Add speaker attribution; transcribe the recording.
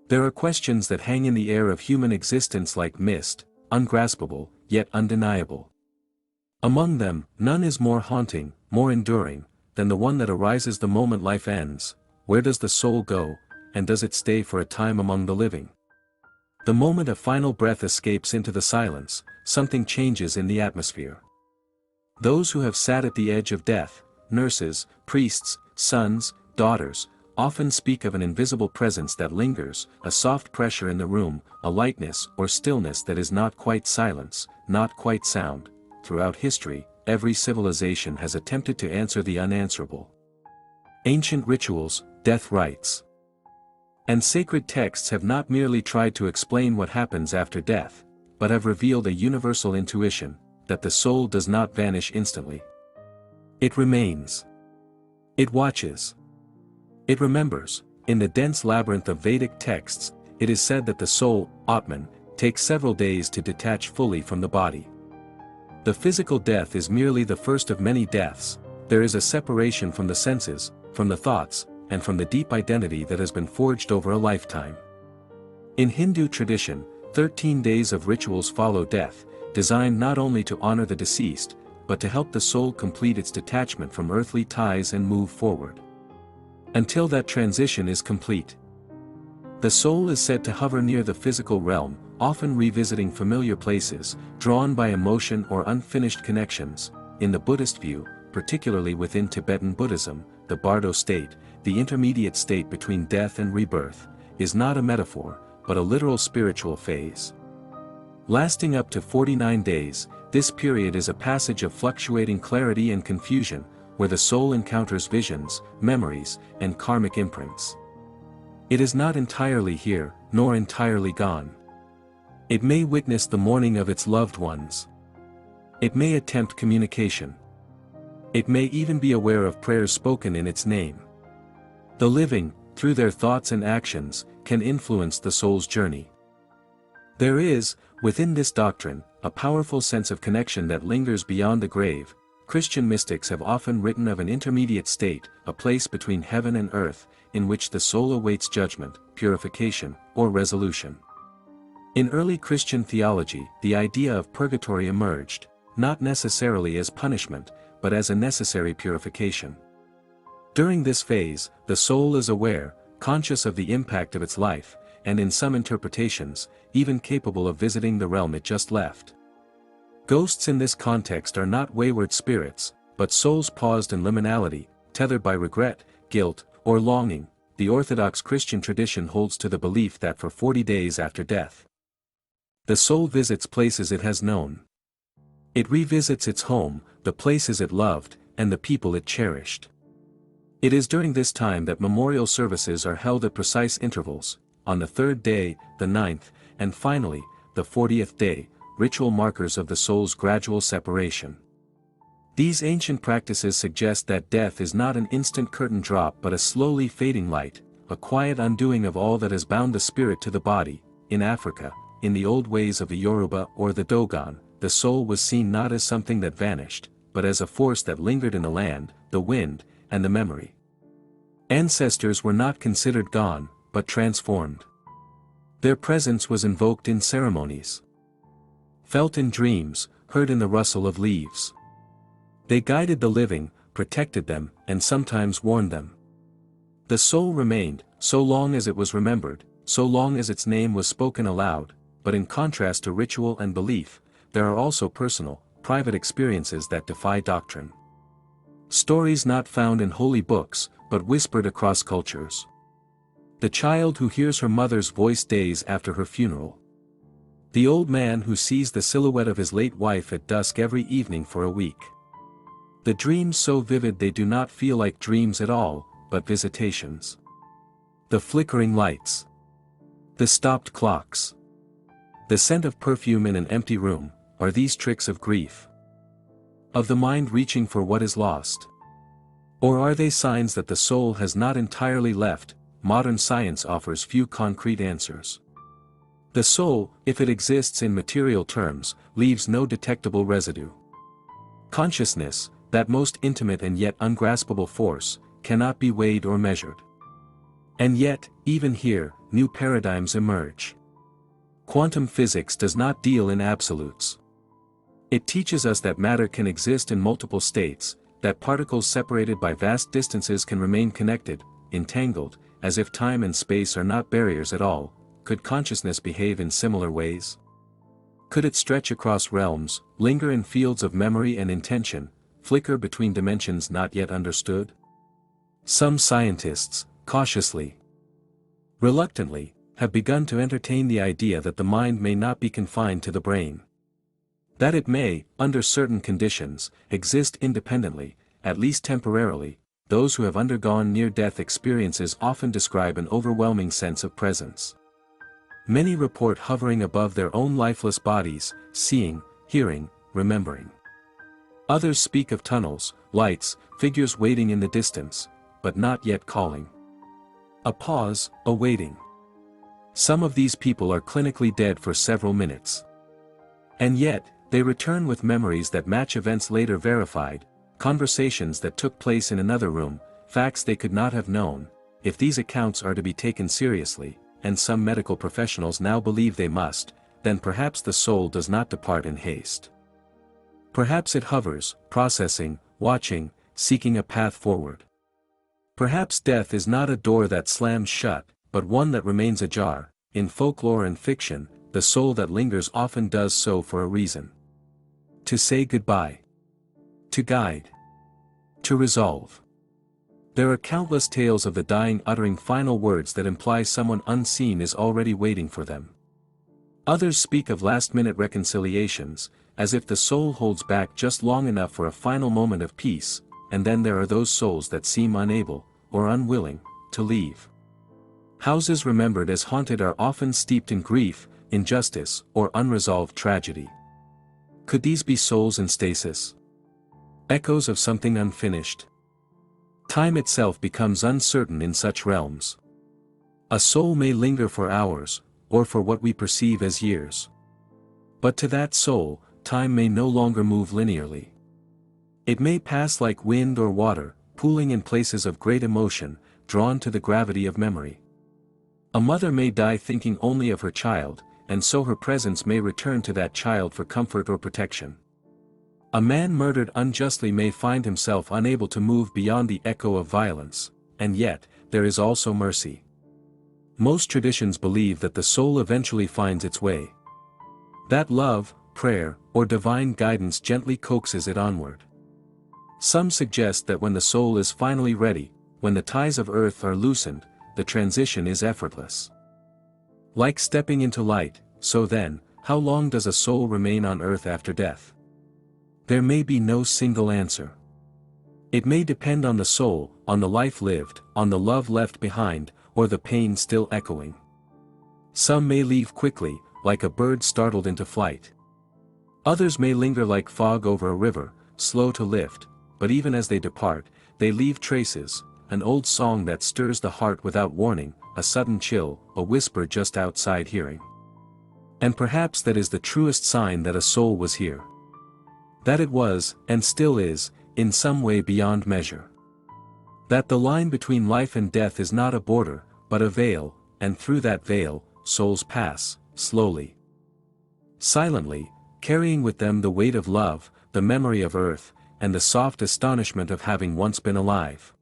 Speaker 1: There are questions that hang in the air of human existence like mist, ungraspable, yet undeniable. Among them, none is more haunting, more enduring, than the one that arises the moment life ends. Where does the soul go, and does it stay for a time among the living? The moment a final breath escapes into the silence, something changes in the atmosphere. Those who have sat at the edge of death, nurses, priests, sons, daughters, often speak of an invisible presence that lingers, a soft pressure in the room, a lightness or stillness that is not quite silence, not quite sound. Throughout history, every civilization has attempted to answer the unanswerable. Ancient rituals, death rites, and sacred texts have not merely tried to explain what happens after death, but have revealed a universal intuition, that the soul does not vanish instantly. It remains. It watches. It remembers. In the dense labyrinth of Vedic texts, it is said that the soul, Atman, takes several days to detach fully from the body. The physical death is merely the first of many deaths. There is a separation from the senses, from the thoughts, and from the deep identity that has been forged over a lifetime. In Hindu tradition, 13 days of rituals follow death, designed not only to honor the deceased, but to help the soul complete its detachment from earthly ties and move forward. Until that transition is complete, the soul is said to hover near the physical realm, often revisiting familiar places, drawn by emotion or unfinished connections. In the Buddhist view, particularly within Tibetan Buddhism, the Bardo state, the intermediate state between death and rebirth, is not a metaphor, but a literal spiritual phase. Lasting up to 49 days, this period is a passage of fluctuating clarity and confusion, where the soul encounters visions, memories, and karmic imprints. It is not entirely here, nor entirely gone. It may witness the mourning of its loved ones. It may attempt communication. It may even be aware of prayers spoken in its name. The living, through their thoughts and actions, can influence the soul's journey. There is, within this doctrine, a powerful sense of connection that lingers beyond the grave. Christian mystics have often written of an intermediate state, a place between heaven and earth, in which the soul awaits judgment, purification, or resolution. In early Christian theology, the idea of purgatory emerged, not necessarily as punishment, but as a necessary purification. During this phase, the soul is aware, conscious of the impact of its life, and in some interpretations, even capable of visiting the realm it just left. Ghosts in this context are not wayward spirits, but souls paused in liminality, tethered by regret, guilt, or longing. The Orthodox Christian tradition holds to the belief that for 40 days after death, the soul visits places it has known. It revisits its home, the places it loved, and the people it cherished. It is during this time that memorial services are held at precise intervals, on the 3rd day, the 9th, and finally, the 40th day, ritual markers of the soul's gradual separation. These ancient practices suggest that death is not an instant curtain drop but a slowly fading light, a quiet undoing of all that has bound the spirit to the body. In Africa, in the old ways of the Yoruba or the Dogon, the soul was seen not as something that vanished, but as a force that lingered in the land, the wind, and the memory. Ancestors were not considered gone, but transformed. Their presence was invoked in ceremonies, felt in dreams, heard in the rustle of leaves. They guided the living, protected them, and sometimes warned them. The soul remained, so long as it was remembered, so long as its name was spoken aloud, but in contrast to ritual and belief, there are also personal, private experiences that defy doctrine. Stories not found in holy books, but whispered across cultures. The child who hears her mother's voice days after her funeral. The old man who sees the silhouette of his late wife at dusk every evening for a week. The dreams so vivid they do not feel like dreams at all, but visitations. The flickering lights. The stopped clocks. The scent of perfume in an empty room. Are these tricks of grief? Of the mind reaching for what is lost? Or are they signs that the soul has not entirely left? Modern science offers few concrete answers. The soul, if it exists in material terms, leaves no detectable residue. Consciousness, that most intimate and yet ungraspable force, cannot be weighed or measured. And yet, even here, new paradigms emerge. Quantum physics does not deal in absolutes. It teaches us that matter can exist in multiple states, that particles separated by vast distances can remain connected, entangled, as if time and space are not barriers at all. Could consciousness behave in similar ways? Could it stretch across realms, linger in fields of memory and intention, flicker between dimensions not yet understood? Some scientists, cautiously, reluctantly, have begun to entertain the idea that the mind may not be confined to the brain. That it may, under certain conditions, exist independently, at least temporarily. Those who have undergone near-death experiences often describe an overwhelming sense of presence. Many report hovering above their own lifeless bodies, seeing, hearing, remembering. Others speak of tunnels, lights, figures waiting in the distance, but not yet calling. A pause, a waiting. Some of these people are clinically dead for several minutes. And yet, they return with memories that match events later verified, conversations that took place in another room, facts they could not have known. If these accounts are to be taken seriously, and some medical professionals now believe they must, then perhaps the soul does not depart in haste. Perhaps it hovers, processing, watching, seeking a path forward. Perhaps death is not a door that slams shut, but one that remains ajar. In folklore and fiction, the soul that lingers often does so for a reason. To say goodbye. To guide. To resolve. There are countless tales of the dying uttering final words that imply someone unseen is already waiting for them. Others speak of last-minute reconciliations, as if the soul holds back just long enough for a final moment of peace, and then there are those souls that seem unable, or unwilling, to leave. Houses remembered as haunted are often steeped in grief, injustice, or unresolved tragedy. Could these be souls in stasis? Echoes of something unfinished? Time itself becomes uncertain in such realms. A soul may linger for hours, or for what we perceive as years. But to that soul, time may no longer move linearly. It may pass like wind or water, pooling in places of great emotion, drawn to the gravity of memory. A mother may die thinking only of her child, and so her presence may return to that child for comfort or protection. A man murdered unjustly may find himself unable to move beyond the echo of violence, and yet, there is also mercy. Most traditions believe that the soul eventually finds its way. That love, prayer, or divine guidance gently coaxes it onward. Some suggest that when the soul is finally ready, when the ties of earth are loosened, the transition is effortless. Like stepping into light, so then, how long does a soul remain on earth after death? There may be no single answer. It may depend on the soul, on the life lived, on the love left behind, or the pain still echoing. Some may leave quickly, like a bird startled into flight. Others may linger like fog over a river, slow to lift, but even as they depart, they leave traces, an old song that stirs the heart without warning, a sudden chill, a whisper just outside hearing. And perhaps that is the truest sign that a soul was here. That it was, and still is, in some way beyond measure. That the line between life and death is not a border, but a veil, and through that veil, souls pass, slowly. Silently, carrying with them the weight of love, the memory of earth, and the soft astonishment of having once been alive.